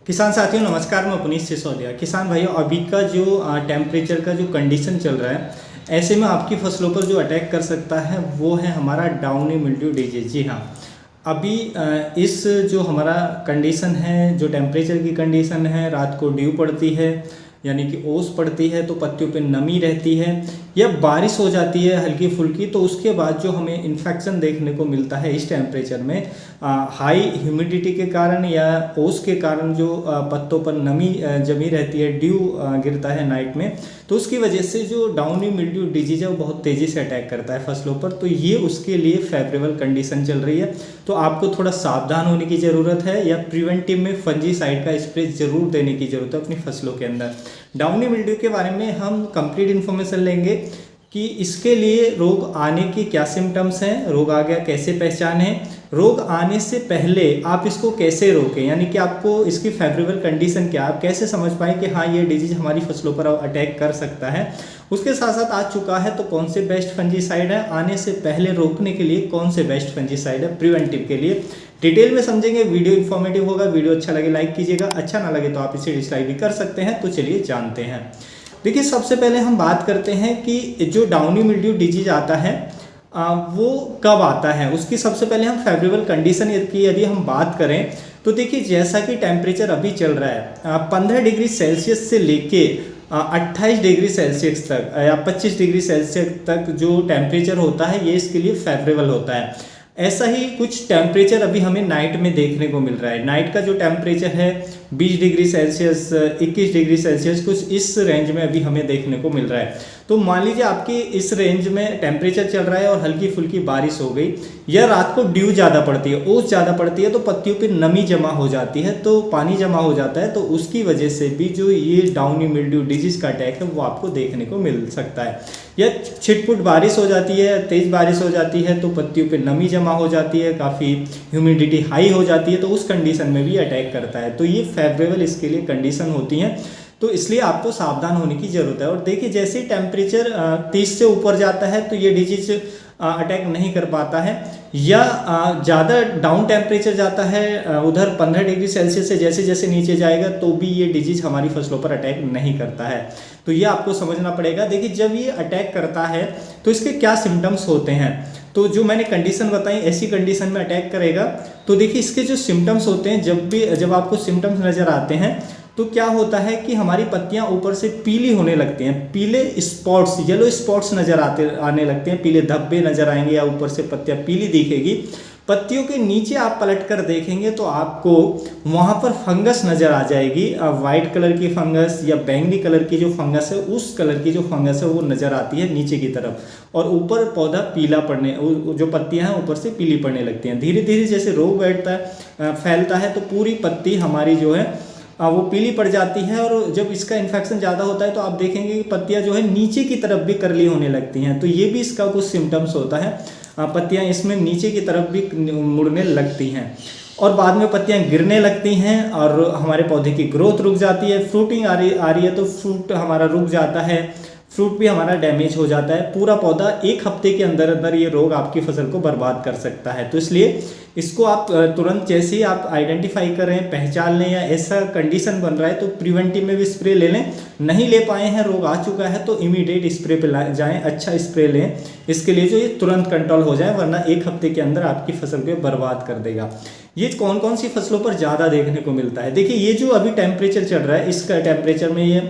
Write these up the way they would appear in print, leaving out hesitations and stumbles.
किसान साथियों नमस्कार, मैं पुनीत सिसोदिया। किसान भाइयों, अभी का जो टेम्परेचर का जो कंडीशन चल रहा है, ऐसे में आपकी फसलों पर जो अटैक कर सकता है वो है हमारा डाउनी मिल्ड्यू डिजीज। जी हाँ, अभी इस जो हमारा कंडीशन है, जो टेम्परेचर की कंडीशन है, रात को ड्यू पड़ती है यानी कि ओस पड़ती है तो पत्तियों पे नमी रहती है, या बारिश हो जाती है हल्की फुल्की, तो उसके बाद जो हमें इन्फेक्शन देखने को मिलता है इस टेम्परेचर में हाई ह्यूमिडिटी के कारण या ओस के कारण, जो पत्तों पर नमी जमी रहती है, ड्यू गिरता है नाइट में, तो उसकी वजह से जो डाउनी मिल्ड्यू डिजीज है वो बहुत तेज़ी से अटैक करता है फसलों पर। तो ये उसके लिए फेवरेबल कंडीशन चल रही है, तो आपको थोड़ा सावधान होने की ज़रूरत है, या प्रिवेंटिव में फंजीसाइड का स्प्रे जरूर देने की ज़रूरत है अपनी फसलों के अंदर। डाउनी मिल्ड्यू के बारे में हम कंप्लीट इन्फॉर्मेशन लेंगे कि इसके लिए रोग आने की क्या सिम्टम्स हैं, रोग आ गया कैसे पहचानें, रोग आने से पहले आप इसको कैसे रोकें, यानी कि आपको इसकी फेवरेबल कंडीशन क्या, आप कैसे समझ पाएं कि हाँ ये डिजीज हमारी फसलों पर अटैक कर सकता है। उसके साथ साथ आ चुका है तो कौन से बेस्ट फंजीसाइड है, आने से पहले रोकने के लिए कौन से बेस्ट फंजीसाइड है प्रिवेंटिव के लिए, डिटेल में समझेंगे। वीडियो इन्फॉर्मेटिव होगा, वीडियो अच्छा लगे लाइक कीजिएगा, अच्छा ना लगे तो आप इसे डिसलाइक भी कर सकते हैं। तो चलिए जानते हैं। देखिए, सबसे पहले हम बात करते हैं कि जो डाउनी मिल्ड्यू डिजीज आता है वो कब आता है। उसकी सबसे पहले हम फेवरेबल कंडीशन की यदि हम बात करें तो देखिए, जैसा कि टेम्परेचर अभी चल रहा है 15 डिग्री सेल्सियस से लेके 28 डिग्री सेल्सियस तक या 25 डिग्री सेल्सियस तक जो टेम्परेचर होता है ये इसके लिए फेवरेबल होता है। ऐसा ही कुछ टेम्परेचर अभी हमें नाइट में देखने को मिल रहा है। नाइट का जो टेम्परेचर है 20 डिग्री सेल्सियस 21 डिग्री सेल्सियस, कुछ इस रेंज में अभी हमें देखने को मिल रहा है। तो मान लीजिए आपकी इस रेंज में टेम्परेचर चल रहा है और हल्की फुल्की बारिश हो गई, या रात को ड्यू ज़्यादा पड़ती है, ओस ज़्यादा पड़ती है, तो पत्तियों पे नमी जमा हो जाती है, तो पानी जमा हो जाता है, तो उसकी वजह से भी जो ये डाउनी मिल्ड्यू डिजीज का अटैक है वो आपको देखने को मिल सकता है। या छिटपुट बारिश हो जाती है, तेज़ बारिश हो जाती है तो पत्तियों पे नमी जमा हो जाती है, काफ़ी ह्यूमिडिटी हाई हो जाती है, तो उस कंडीशन में भी अटैक करता है। तो ये फेवरेबल इसके लिए कंडीशन होती हैं, तो इसलिए आपको सावधान होने की ज़रूरत है। और देखिए, जैसे ही टेम्परेचर 30 से ऊपर जाता है तो ये डिजीज अटैक नहीं कर पाता है, या ज़्यादा डाउन टेम्परेचर जाता है उधर 15 डिग्री सेल्सियस से जैसे जैसे नीचे जाएगा तो भी ये डिजीज हमारी फसलों पर अटैक नहीं करता है। तो ये आपको समझना पड़ेगा। देखिए, जब ये अटैक करता है तो इसके क्या सिम्टम्स होते हैं, तो जो मैंने कंडीशन बताई ऐसी कंडीशन में अटैक करेगा। तो देखिए, इसके जो सिम्टम्स होते हैं, जब आपको सिम्टम्स नज़र आते हैं तो क्या होता है कि हमारी पत्तियां ऊपर से पीली होने लगती हैं, पीले स्पॉट्स, येलो स्पॉट्स आने लगते हैं, पीले धब्बे नजर आएंगे, या ऊपर से पत्तियां पीली दिखेगी। पत्तियों के नीचे आप पलट कर देखेंगे तो आपको वहां पर फंगस नज़र आ जाएगी, वाइट कलर की फंगस या बैंगनी कलर की जो फंगस है, उस कलर की जो फंगस है वो नज़र आती है नीचे की तरफ, और ऊपर पौधा पीला पड़ने, जो पत्तियां हैं ऊपर से पीली पड़ने लगती हैं। धीरे धीरे जैसे रोग बैठता है फैलता है तो पूरी पत्ती हमारी जो है वो पीली पड़ जाती है, और जब इसका इन्फेक्शन ज़्यादा होता है तो आप देखेंगे कि पत्तियां जो है नीचे की तरफ भी करली होने लगती हैं। तो ये भी इसका कुछ सिम्टम्स होता है, पत्तियां इसमें नीचे की तरफ भी मुड़ने लगती हैं, और बाद में पत्तियां गिरने लगती हैं और हमारे पौधे की ग्रोथ रुक जाती है। फ्रूटिंग आ रही है तो फ्रूट हमारा रुक जाता है, फ्रूट भी हमारा डैमेज हो जाता है। पूरा पौधा एक हफ्ते के अंदर अंदर ये रोग आपकी फसल को बर्बाद कर सकता है। तो इसलिए इसको आप तुरंत जैसे ही आप आइडेंटिफाई करें, पहचान लें, या ऐसा कंडीशन बन रहा है तो प्रिवेंटिव में भी स्प्रे ले लें। नहीं ले पाए हैं, रोग आ चुका है, तो इमीडिएट स्प्रे पे जाएं, अच्छा स्प्रे लें इसके लिए जो ये तुरंत कंट्रोल हो जाए, वरना एक हफ्ते के अंदर आपकी फसल को बर्बाद कर देगा। ये कौन कौन सी फसलों पर ज़्यादा देखने को मिलता है। देखिए, ये जो अभी टेम्परेचर चल रहा है, इसका टेम्परेचर में ये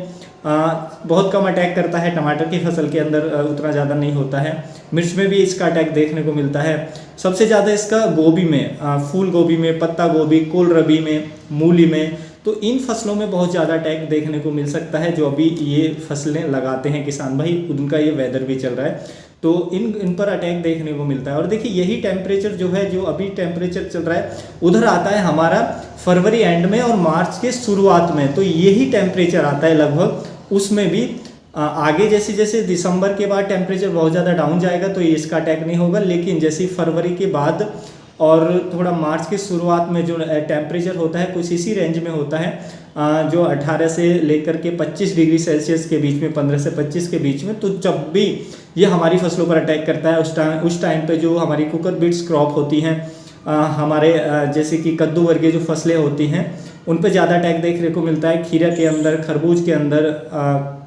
बहुत कम अटैक करता है। टमाटर की फसल के अंदर उतना ज़्यादा नहीं होता है। मिर्च में भी इसका अटैक देखने को मिलता है। सबसे ज़्यादा इसका गोभी में, फूल गोभी में, पत्ता गोभी, कोलरबी में, मूली में, तो इन फसलों में बहुत ज़्यादा अटैक देखने को मिल सकता है। जो अभी ये फसलें लगाते हैं किसान भाई, उनका ये वेदर भी चल रहा है, तो इन पर अटैक देखने को मिलता है। और देखिए, यही टेम्परेचर जो है, जो अभी टेम्परेचर चल रहा है, उधर आता है हमारा फरवरी एंड में और मार्च के शुरुआत में, तो यही टेम्परेचर आता है लगभग। उसमें भी आगे जैसे जैसे दिसंबर के बाद टेम्परेचर बहुत ज़्यादा डाउन जाएगा तो ये इसका अटैक नहीं होगा, लेकिन जैसे फरवरी के बाद और थोड़ा मार्च की शुरुआत में जो टेम्परेचर होता है कुछ इसी रेंज में होता है, जो 18 से लेकर के 25 डिग्री सेल्सियस के बीच में, 15 से 25 के बीच में। तो जब भी ये हमारी फसलों पर अटैक करता है उस टाइम पे जो हमारी कुकर बीट्स क्रॉप होती हैं, हमारे जैसे कि कद्दू वर्गीय जो फसलें होती हैं, उन पे ज़्यादा अटैक देखने को मिलता है। खीरा के अंदर, खरबूज के अंदर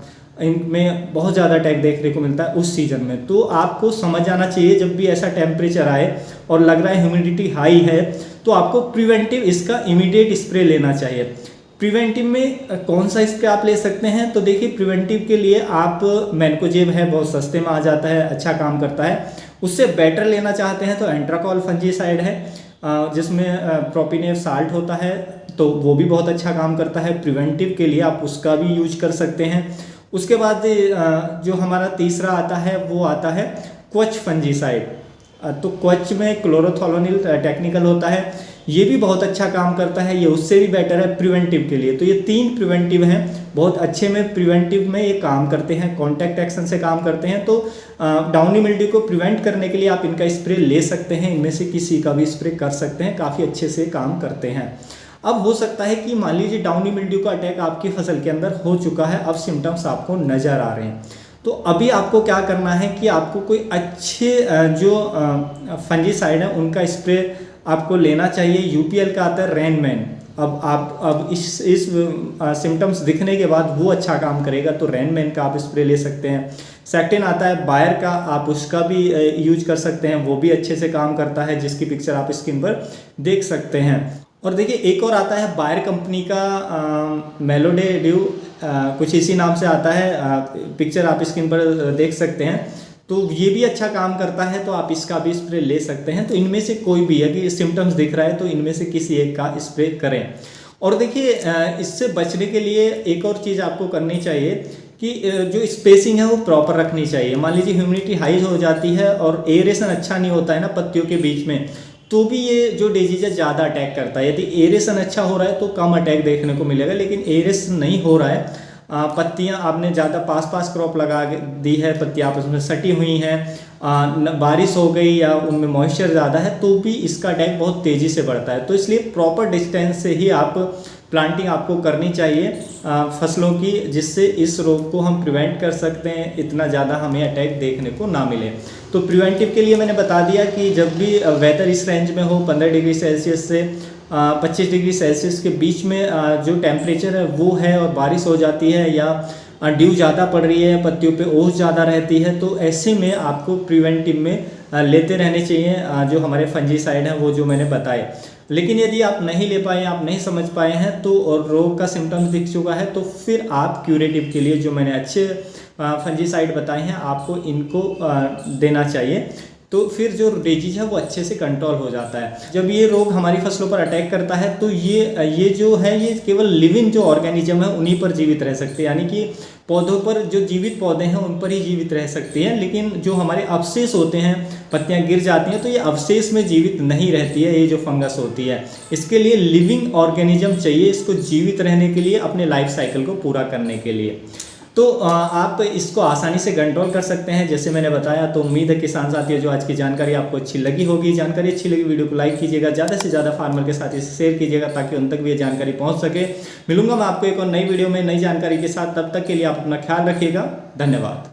इनमें बहुत ज़्यादा अटैक देखने को मिलता है उस सीज़न में। तो आपको समझ आना चाहिए जब भी ऐसा टेम्परेचर आए और लग रहा है ह्यूमिडिटी हाई है, तो आपको प्रिवेंटिव इसका इमीडिएट स्प्रे लेना चाहिए। प्रिवेंटिव में कौन सा स्प्रे आप ले सकते हैं, तो देखिए प्रिवेंटिव के लिए आप मैनकोजेब है, बहुत सस्ते में आ जाता है, अच्छा काम करता है। उससे बेटर लेना चाहते हैं तो एंट्राकॉल फंजीसाइड है, जिसमें प्रोपिनेफ साल्ट होता है, तो वो भी बहुत अच्छा काम करता है। प्रिवेंटिव के लिए आप उसका भी यूज कर सकते हैं। उसके बाद जो हमारा तीसरा आता है वो आता है क्वच फंजीसाइड। तो क्वच में क्लोरोथोलोनिल टेक्निकल होता है, ये भी बहुत अच्छा काम करता है, ये उससे भी बेटर है प्रिवेंटिव के लिए। तो ये 3 प्रिवेंटिव हैं, बहुत अच्छे में प्रिवेंटिव में ये काम करते हैं, कॉन्टैक्ट एक्शन से काम करते हैं। तो डाउनी मिल्ड्यू को प्रिवेंट करने के लिए आप इनका स्प्रे ले सकते हैं, इनमें से किसी का भी स्प्रे कर सकते हैं, काफ़ी अच्छे से काम करते हैं। अब हो सकता है कि मान लीजिए डाउनी मिल्ड्यू का अटैक आपकी फसल के अंदर हो चुका है, अब सिम्टम्स आपको नज़र आ रहे हैं, तो अभी आपको क्या करना है कि आपको कोई अच्छे जो फंजीसाइड है उनका स्प्रे आपको लेना चाहिए। यूपीएल का आता है रैनमैन। अब इस सिम्टम्स दिखने के बाद वो अच्छा काम करेगा, तो रैनमैन का आप स्प्रे ले सकते हैं। सेक्टिन आता है बायर का, आप उसका भी यूज कर सकते हैं, वो भी अच्छे से काम करता है, जिसकी पिक्चर आप स्क्रीन पर देख सकते हैं। और देखिए एक और आता है बायर कंपनी का मेलोडे ड्यू, कुछ इसी नाम से आता है, पिक्चर आप स्क्रीन पर देख सकते हैं। तो ये भी अच्छा काम करता है, तो आप इसका भी स्प्रे ले सकते हैं। तो इनमें से कोई भी अगर सिम्टम्स दिख रहा है तो इनमें से किसी एक का स्प्रे करें। और देखिए इससे बचने के लिए एक और चीज़ आपको करनी चाहिए कि जो स्पेसिंग है वो प्रॉपर रखनी चाहिए। मान लीजिए ह्यूमिडिटी हाई हो जाती है और एरेशन अच्छा नहीं होता है ना पत्तियों के बीच में, तो भी ये जो डिजीज है ज़्यादा अटैक करता है। यदि एरेशन अच्छा हो रहा है तो कम अटैक देखने को मिलेगा, लेकिन एरेशन नहीं हो रहा है, पत्तियां आपने ज़्यादा पास क्रॉप लगा दी है, पत्तियां आपस में सटी हुई हैं, बारिश हो गई या उनमें मॉइस्चर ज़्यादा है, तो भी इसका अटैक बहुत तेज़ी से बढ़ता है। तो इसलिए प्रॉपर डिस्टेंस से ही आप प्लांटिंग आपको करनी चाहिए फसलों की, जिससे इस रोग को हम प्रिवेंट कर सकते हैं, इतना ज़्यादा हमें अटैक देखने को ना मिले। तो प्रिवेंटिव के लिए मैंने बता दिया कि जब भी वेदर इस रेंज में हो 15 डिग्री सेल्सियस से 25 डिग्री सेल्सियस के बीच में जो टेम्परेचर है वो है और बारिश हो जाती है या ड्यू ज़्यादा पड़ रही है, पत्तियों पे ओस ज़्यादा रहती है, तो ऐसे में आपको प्रिवेंटिव में लेते रहने चाहिए जो हमारे फंजीसाइड हैं वो जो मैंने बताए। लेकिन यदि आप नहीं ले पाए, आप नहीं समझ पाए हैं तो और रोग का सिम्टम्स दिख चुका है, तो फिर आप क्यूरेटिव के लिए जो मैंने अच्छे फंजीसाइड बताए हैं आपको इनको देना चाहिए। तो फिर जो डिजीज है वो अच्छे से कंट्रोल हो जाता है। जब ये रोग हमारी फसलों पर अटैक करता है तो ये जो है ये केवल लिविंग जो ऑर्गेनिज्म है उन्हीं पर जीवित रह सकते हैं, यानी कि पौधों पर जो जीवित पौधे हैं उन पर ही जीवित रह सकती हैं। लेकिन जो हमारे अवशेष होते हैं, पत्तियां गिर जाती हैं तो ये अवशेष में जीवित नहीं रहती है, ये जो फंगस होती है। इसके लिए लिविंग ऑर्गेनिज्म चाहिए इसको जीवित रहने के लिए, अपने लाइफ साइकिल को पूरा करने के लिए। तो आप इसको आसानी से कंट्रोल कर सकते हैं जैसे मैंने बताया। तो उम्मीद है किसान साथियों जो आज की जानकारी आपको अच्छी लगी होगी। जानकारी अच्छी लगी वीडियो को लाइक कीजिएगा, ज़्यादा से ज़्यादा फार्मर के साथ इसे शेयर कीजिएगा ताकि उन तक भी ये जानकारी पहुंच सके। मिलूंगा मैं आपको एक और नई वीडियो में नई जानकारी के साथ, तब तक के लिए आप अपना ख्याल रखिएगा। धन्यवाद।